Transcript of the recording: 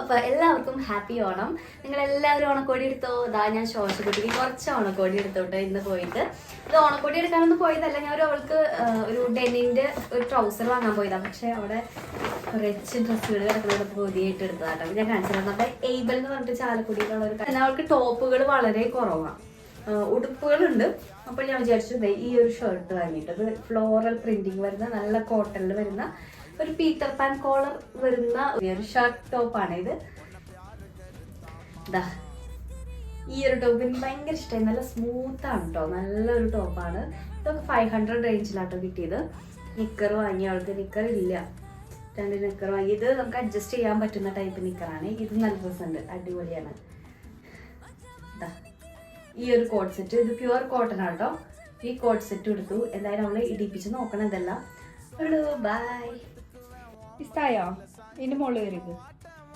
അപ്പോൾ എല്ലാവർക്കും ഹാപ്പി ഓണം. നിങ്ങളെല്ലാവരും ഓണക്കോടി എടുത്തോ? ഇതാ ഞാൻ ശോശക്കുട്ടിക്ക് കുറച്ച് ഓണക്കോടി എടുത്തോട്ടെ ഇന്ന് പോയിട്ട്. ഇത് ഓണക്കോടി എടുക്കാനൊന്നും പോയതല്ല, ഞാൻ അവൾക്ക് ഒരു ഡെനിൻ്റെ ഒരു ട്രൗസർ വാങ്ങാൻ പോയതാണ്. പക്ഷേ അവിടെ കുറച്ച് ഡ്രസ്സുകൾ കിടക്കുന്നത് പുതിയായിട്ട് എടുത്തതാട്ടോ. ഞാൻ കാണിച്ചിരുന്നത് നമ്മുടെ എയ്ബൽ എന്ന് പറഞ്ഞിട്ട് ചാലക്കുടിയിലുള്ള ഒരു പിന്നെ അവൾക്ക് ടോപ്പുകൾ വളരെ കുറവാണ്, ഉടുപ്പുകളുണ്ട്. അപ്പോൾ ഞാൻ വിചാരിച്ചു ഈ ഒരു ഷർട്ട് വാങ്ങിയിട്ട്, അത് ഫ്ലോറൽ പ്രിന്റിങ് വരുന്ന നല്ല കോട്ടണിൽ വരുന്ന ഒരു പീറ്റർ പാൻ കോളർ വരുന്ന ഒരു ഷർട്ട് ടോപ്പാണ് ഇത്. ഇതാ ഈ ഒരു ടോപ്പ് എനിക്ക് ഭയങ്കര ഇഷ്ടമായി, നല്ല സ്മൂത്താണ് കേട്ടോ, നല്ലൊരു ടോപ്പാണ്. ഇതൊക്കെ 500 റേഞ്ചിലാട്ടോ കിട്ടിയത്. നിക്കർ വാങ്ങിയ ആൾക്ക്, നിക്കർ ഇല്ല, 2 നിക്കർ വാങ്ങി. ഇത് നമുക്ക് അഡ്ജസ്റ്റ് ചെയ്യാൻ പറ്റുന്ന ടൈപ്പ് നിക്കറാണ്. ഇത് നല്ല രസമുണ്ട്, അടിപൊളിയാണ്. ഇതാ ഈ ഒരു കോട്ട് സെറ്റ്, ഇത് പ്യുവർ കോട്ടൺ ആട്ടോ. ഈ കോട്ട് സെറ്റ് എടുത്തു. എന്തായാലും അവളെ ഇടിപ്പിച്ച് നോക്കണം ഇതെല്ലാം. ബൈ. ഇഷ്ടായോ? ഇതിന്റെ മുകളിൽ കയറിക്ക്.